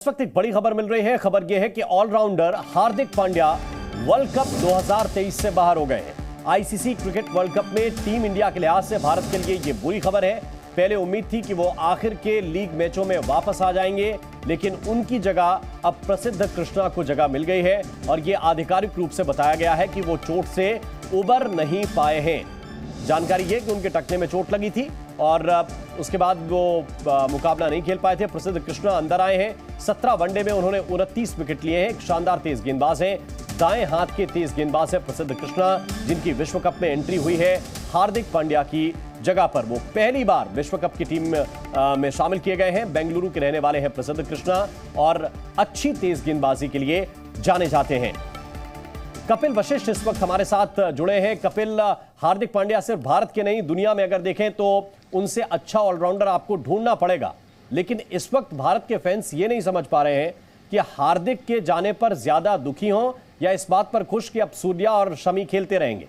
इस वक्त एक बड़ी खबर मिल रही है। खबर यह है कि allrounder Hardik Pandya world cup 2023 से बाहर हो गए हैं। आईसीसी क्रिकेट वर्ल्ड कप में टीम इंडिया के लिहाज से भारत के लिए यह बुरी खबर है। पहले उम्मीद थी कि वो आखिर के लीग मैचों में वापस आ जाएंगे, लेकिन उनकी जगह अब प्रसिद्ध कृष्णा को जगह मिल गई है और यह आधिकारिक रूप से बताया गया है कि वो चोट से उबर नहीं पाए हैं। जानकारी यह कि उनके टखने में चोट लगी थी और उसके बाद वो मुकाबला नहीं खेल पाए थे। प्रसिद्ध कृष्णा अंदर आए हैं। 17 वनडे में उन्होंने 29 विकेट लिए हैं। एक शानदार तेज गेंदबाज हैं, दाएं हाथ के तेज गेंदबाज है प्रसिद्ध कृष्णा, जिनकी विश्व कप में एंट्री हुई है हार्दिक पांड्या की जगह पर। वो पहली बार विश्व कप की टीम में शामिल किए गए हैं। बेंगलुरु के रहने वाले हैं प्रसिद्ध कृष्णा और अच्छी तेज गेंदबाजी के लिए जाने जाते हैं। कपिल वशिष्ठ इस वक्त हमारे साथ जुड़े हैं। कपिल, हार्दिक पांड्या सिर्फ भारत के नहीं, दुनिया में अगर देखें तो उनसे अच्छा ऑलराउंडर आपको ढूंढना पड़ेगा, लेकिन इस वक्त भारत के फैंस ये नहीं समझ पा रहे हैं कि हार्दिक के जाने पर ज्यादा दुखी हों या इस बात पर खुश कि अब सूर्या और शमी खेलते रहेंगे।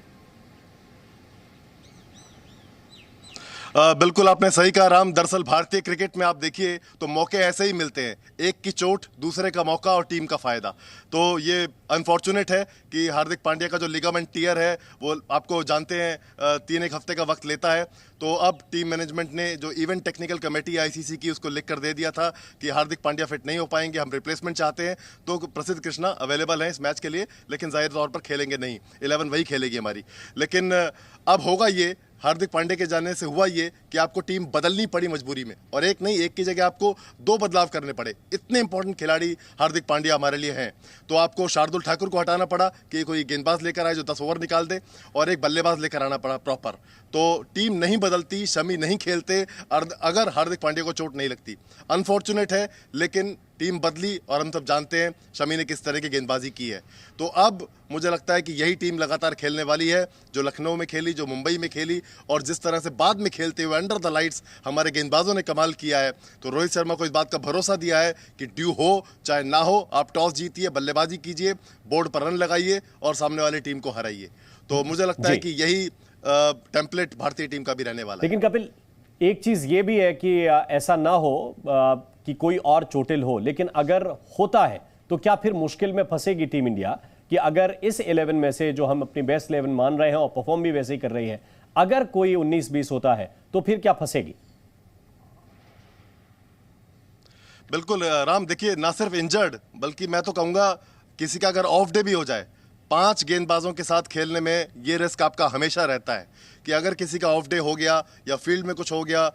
बिल्कुल आपने सही कहा राम। दरअसल भारतीय क्रिकेट में आप देखिए तो मौके ऐसे ही मिलते हैं, एक की चोट, दूसरे का मौका और टीम का फायदा। तो ये अनफॉर्चुनेट है कि हार्दिक पांड्या का जो लिगामेंट टियर है वो आपको जानते हैं 3-1 हफ्ते का वक्त लेता है। तो अब टीम मैनेजमेंट ने जो इवेंट टेक्निकल कमेटी आईसीसी की उसको लिख कर दे दिया था कि हार्दिक पांड्या फिट नहीं हो पाएंगे, हम रिप्लेसमेंट चाहते हैं। तो प्रसिद्ध कृष्णा अवेलेबल है इस मैच के लिए, लेकिन जाहिर तौर पर खेलेंगे नहीं, 11 वही खेलेगी हमारी। लेकिन अब होगा ये, हार्दिक पांड्या के जाने से हुआ ये कि आपको टीम बदलनी पड़ी मजबूरी में, और एक नहीं, एक की जगह आपको 2 बदलाव करने पड़े। इतने इंपॉर्टेंट खिलाड़ी हार्दिक पांड्या हमारे लिए हैं। तो आपको शार्दुल ठाकुर को हटाना पड़ा कि कोई गेंदबाज लेकर आए जो 10 ओवर निकाल दे, और एक बल्लेबाज लेकर आना पड़ा प्रॉपर। तो टीम नहीं बदलती, शमी नहीं खेलते अगर हार्दिक पांड्या को चोट नहीं लगती। अनफॉर्चुनेट है, लेकिन टीम बदली और हम सब जानते हैं शमी ने किस तरह की गेंदबाजी की है। तो अब मुझे लगता है कि यही टीम लगातार खेलने वाली है, जो लखनऊ में खेली, जो मुंबई में खेली, और जिस तरह से बाद में खेलते हुए अंडर द लाइट्स हमारे गेंदबाजों ने कमाल किया है। तो रोहित शर्मा को इस बात का भरोसा दिया है कि ड्यू हो चाहे ना हो, आप टॉस जीतिए, बल्लेबाजी कीजिए, बोर्ड पर रन लगाइए और सामने वाली टीम को हराइए। तो मुझे लगता है कि यही टेम्पलेट भारतीय टीम का भी रहने वाला है। लेकिन कपिल, एक चीज ये भी है कि ऐसा ना हो कि कोई और चोटिल हो, लेकिन अगर होता है तो क्या फिर मुश्किल में फंसेगी टीम इंडिया कि अगर इस 11 में से जो हम अपनी बेस्ट 11 मान रहे हैं और परफॉर्म भी वैसे ही कर रही है, अगर कोई 19-20 होता है तो फिर क्या फंसेगी? बिल्कुल राम, देखिए ना सिर्फ इंजर्ड, बल्कि मैं तो कहूंगा किसी का अगर ऑफ डे भी हो जाए, 5 गेंदबाजों के साथ खेलने में ये रिस्क आपका हमेशा रहता है कि अगर किसी का ऑफ डे हो गया या फील्ड में कुछ हो गया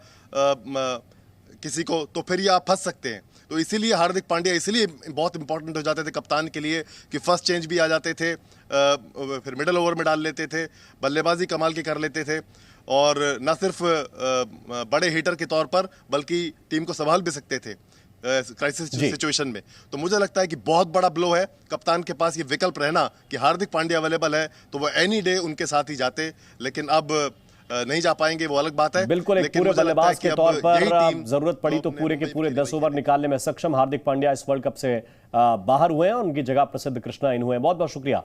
किसी को, तो फिर ये आप फंस सकते हैं। तो इसीलिए हार्दिक पांड्या इसलिए बहुत इंपॉर्टेंट हो जाते थे कप्तान के लिए कि फर्स्ट चेंज भी आ जाते थे, फिर मिडल ओवर में डाल लेते थे, बल्लेबाजी कमाल की कर लेते थे, और न सिर्फ बड़े हिटर के तौर पर बल्कि टीम को संभाल भी सकते थे क्राइसिस सिचुएशन में। तो मुझे लगता है कि बहुत बड़ा ब्लो है कप्तान के पास ये विकल्प रहना कि हार्दिक पांड्या अवेलेबल है तो वो एनी डे उनके साथ ही जाते, लेकिन अब नहीं जा पाएंगे, वो अलग बात है। बिल्कुल, एक पूरे बल्लेबाज के तौर पर जरूरत पड़ी तो पूरे के पूरे 10 ओवर निकालने में सक्षम हार्दिक पांड्या इस वर्ल्ड कप से बाहर हुए हैं। उनकी जगह प्रसिद्ध कृष्णा इन हुए हैं। बहुत बहुत शुक्रिया।